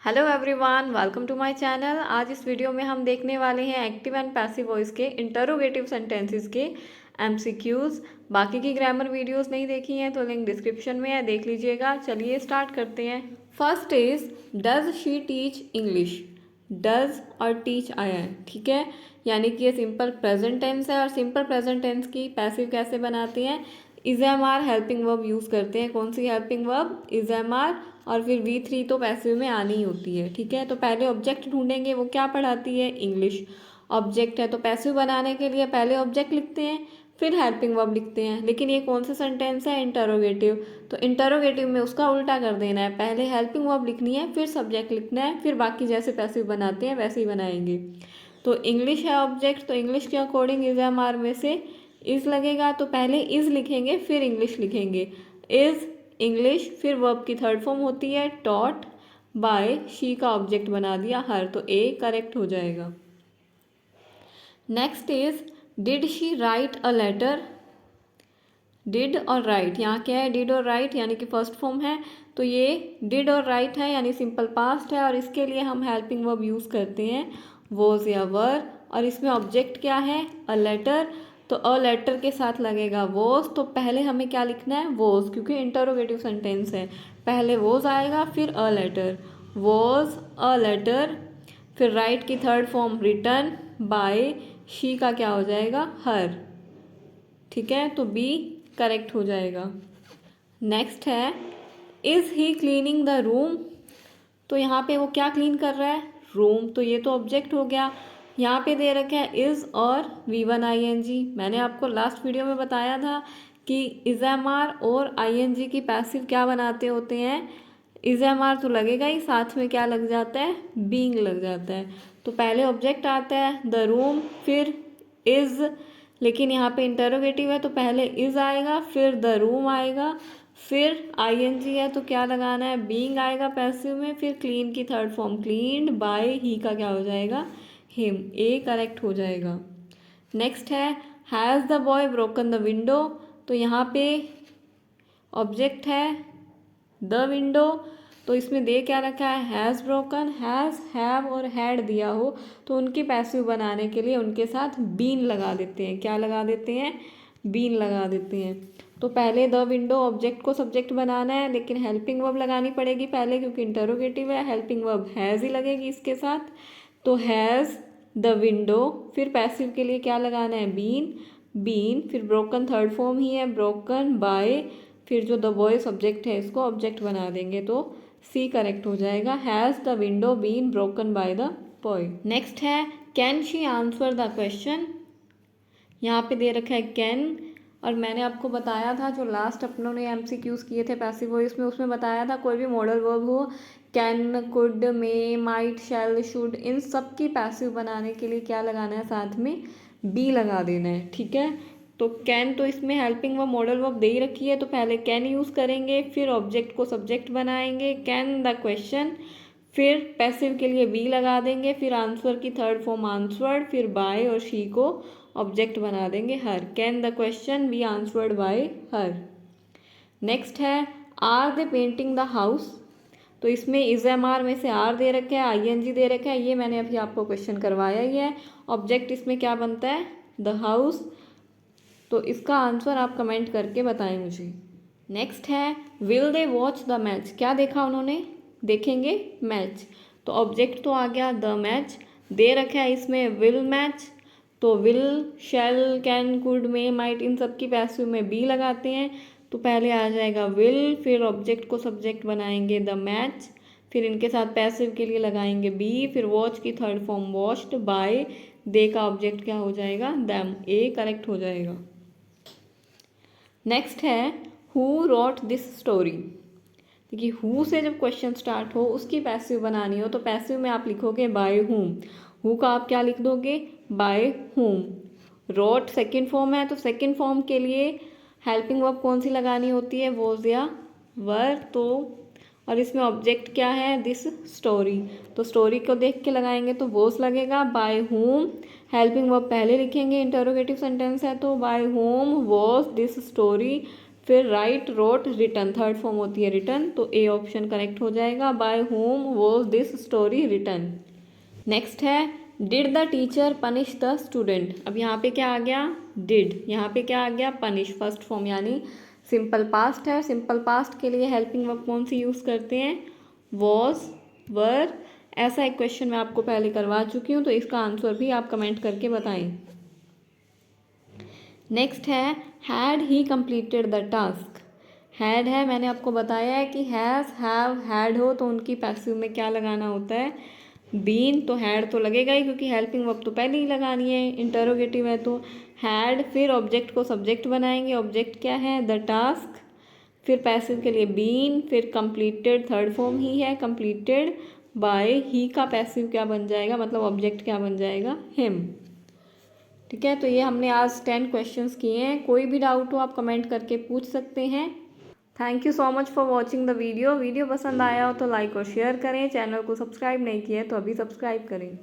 Hello everyone, welcome to my channel. आज इस video में हम देखने वाले हैं एक्टिव एंड पैसिव वॉइस के इंटरोगेटिव सेंटेंसेस के एमसीक्यूज। बाकी की ग्रामर वीडियोस नहीं देखी हैं तो लिंक डिस्क्रिप्शन में है, देख लीजिएगा। चलिए स्टार्ट करते हैं। First is does she teach English. Does और टीच आया है, ठीक है, यानी कि ये सिंपल प्रेजेंट टेंस है। और सिंपल प्रेजेंट टेंस की पैसिव कैसे बनाते हैं? Is am are helping verb use करते हैं। कौन सी helping verb? Is am are, और फिर V3 तो पैसिव में आनी ही होती है, ठीक है। तो पहले ऑब्जेक्ट ढूंढेंगे, वो क्या पढ़ाती है? इंग्लिश। ऑब्जेक्ट है तो पैसिव बनाने के लिए पहले ऑब्जेक्ट लिखते हैं, फिर हेल्पिंग वर्ब लिखते हैं। लेकिन ये कौन सा सेंटेंस है? इंटरोगेटिव। तो इंटरोगेटिव में उसका उल्टा कर देना है, पहले हेल्पिंग वर्ब लिखनी है, फिर सब्जेक्ट लिखना है, फिर बाकी जैसे पैसिव बनाते हैं वैसे ही बनाएंगे। तो इंग्लिश है ऑब्जेक्ट, तो इंग्लिश के अकॉर्डिंग इज एम आर में से इज लगेगा, तो पहले इज लिखेंगे फिर इंग्लिश लिखेंगे। इज इंग्लिश, फिर वर्ब की थर्ड फॉर्म होती है टॉट बाय, शी का ऑब्जेक्ट बना दिया हर, तो ए करेक्ट हो जाएगा। Next is did she write a letter. Did और राइट, यहाँ क्या है? डिड और राइट यानी कि फर्स्ट फॉर्म है, तो ये डिड और राइट है यानी सिंपल पास्ट है। और इसके लिए हम हेल्पिंग वर्ब यूज़ करते हैं वॉज या वर। और इसमें ऑब्जेक्ट क्या है? अ लेटर, तो अ लेटर के साथ लगेगा वॉज। तो पहले हमें क्या लिखना है? वॉज, क्योंकि इंटरोगेटिव सेंटेंस है, पहले वॉज आएगा फिर a letter. Was a letter, फिर राइट की third form written by, she का क्या हो जाएगा? हर, ठीक है, तो बी करेक्ट हो जाएगा। नेक्स्ट है is he cleaning the room. तो यहाँ पे वो क्या क्लीन कर रहा है? रूम, तो ये तो ऑब्जेक्ट हो गया। यहाँ पे दे रखा है इज़ और V1 ING। मैंने आपको लास्ट वीडियो में बताया था कि इज़ एम आर और ING की पैसिव क्या बनाते होते हैं? इज़ एम आर तो लगेगा ही, साथ में क्या लग जाता है? बीइंग लग जाता है। तो पहले ऑब्जेक्ट आता है द रूम, फिर इज़, लेकिन यहाँ पे इंटरोगेटिव है तो पहले इज़ आएगा फिर द रूम आएगा, फिर ING है तो क्या लगाना है? बीइंग आएगा पैसिव में, फिर क्लीन की थर्ड फॉर्म क्लीन्ड बाय, ही का क्या हो जाएगा? हिम, ए करेक्ट हो जाएगा। नेक्स्ट है has the boy broken the window. तो यहाँ पे ऑब्जेक्ट है द विंडो, तो इसमें दे क्या रखा है? Has broken. हैज़, हैव और हैड दिया हो तो उनकी पैसिव बनाने के लिए उनके साथ बीन लगा देते हैं। क्या लगा देते हैं? बीन लगा देते हैं। तो पहले द विंडो ऑब्जेक्ट को सब्जेक्ट बनाना है, लेकिन हेल्पिंग वर्ब लगानी पड़ेगी पहले क्योंकि इंटरोगेटिव है। हेल्पिंग वर्ब हैज़ ही लगेगी इसके साथ, तो हैज़ द विंडो, फिर पैसिव के लिए क्या लगाना है? बीन। बीन, फिर ब्रोकन थर्ड फॉर्म ही है ब्रोकन बाय, फिर जो द बॉय सब्जेक्ट है इसको ऑब्जेक्ट बना देंगे, तो सी करेक्ट हो जाएगा। Has the window been broken by the boy. Next है can she answer the question. यहाँ पे दे रखा है कैन, और मैंने आपको बताया था जो लास्ट अपनों ने MCQs किए थे पैसिव वॉइस में, उसमें बताया था कोई भी मॉडल वर्ब हो, can, could, may, might, shall, should, इन सब की पैसिव बनाने के लिए क्या लगाना है? साथ में बी लगा देना है, ठीक है। तो कैन तो इसमें हेल्पिंग वर्ब मॉडल वर्ब दे ही रखी है, तो पहले कैन यूज़ करेंगे, फिर ऑब्जेक्ट को सब्जेक्ट बनाएंगे कैन द क्वेश्चन, फिर पैसिव के लिए बी लगा देंगे, फिर आंसर की थर्ड फॉर्म आंसवर्ड, फिर बाय और शी को ऑब्जेक्ट बना देंगे her. Can the question be answered by her. Next है are they painting the house. तो इसमें इज एम आर में से आर दे रखा है, ING दे रखा है, ये मैंने अभी आपको क्वेश्चन करवाया ही है। ऑब्जेक्ट इसमें क्या बनता है? The house. तो इसका आंसर आप कमेंट करके बताएं मुझे। नेक्स्ट है will they watch the match. क्या देखा उन्होंने? देखेंगे मैच, तो ऑब्जेक्ट तो आ गया द मैच, दे रखा है इसमें विल मैच, तो will, shall, can, could, may, might, इन सब की पैसिव में बी लगाते हैं, तो पहले आ जाएगा विल, फिर ऑब्जेक्ट को सब्जेक्ट बनाएंगे द मैच, फिर इनके साथ पैसिव के लिए लगाएंगे बी, फिर वॉच की थर्ड फॉर्म वॉच्ड बाय, दे का ऑब्जेक्ट क्या हो जाएगा? दैम, ए करेक्ट हो जाएगा। नेक्स्ट है हु रोट दिस स्टोरी। देखिए हु से जब क्वेश्चन स्टार्ट हो उसकी पैसिव बनानी हो तो पैसिव में आप लिखोगे बाय हुम, हु का आप क्या लिख दोगे? By whom. Road second form है तो सेकंड फॉर्म के लिए हेल्पिंग वर्ब कौन सी लगानी होती है? वॉज या वर। तो और इसमें ऑब्जेक्ट क्या है? दिस स्टोरी, तो स्टोरी को देख के लगाएंगे तो वॉज लगेगा। बाय होम, हेल्पिंग वर्ब पहले लिखेंगे, इंटरोगेटिव सेंटेंस है तो by whom was this story फिर write, wrote, written, third form होती है रिटन, तो ए ऑप्शन करेक्ट हो जाएगा। By whom was this story written. Next है did the teacher punish the student. अब यहाँ पे क्या आ गया, डिड, यहाँ पे क्या आ गया, पनिश, फर्स्ट फॉर्म यानी सिंपल पास्ट है। सिंपल पास्ट के लिए हेल्पिंग वर्ब कौन सी यूज़ करते हैं, वॉज, वर। ऐसा एक क्वेश्चन मैं आपको पहले करवा चुकी हूँ, तो इसका आंसर भी आप कमेंट करके बताएं। नेक्स्ट है had he completed the task. Had है, मैंने आपको बताया है कि हैज़, हैव, हैड हो तो उनकी पैसिव में क्या लगाना होता है, बीन, तो हैड तो लगेगा ही क्योंकि हेल्पिंग वर्ब तो पहले ही लगानी है, इंटरोगेटिव है तो हैड। फिर ऑब्जेक्ट को सब्जेक्ट बनाएंगे, ऑब्जेक्ट क्या है, द टास्क। फिर पैसिव के लिए बीन, फिर कंप्लीटेड थर्ड फॉर्म ही है, कंप्लीटेड बाय। ही का पैसिव क्या बन जाएगा, मतलब ऑब्जेक्ट क्या बन जाएगा, हिम। ठीक है, तो ये हमने आज 10 क्वेश्चंस किए हैं। कोई भी डाउट हो आप कमेंट करके पूछ सकते हैं। Thank you so much for watching the video. Video पसंद आया हो तो लाइक और शेयर करें। चैनल को सब्सक्राइब नहीं किया है तो अभी सब्सक्राइब करें।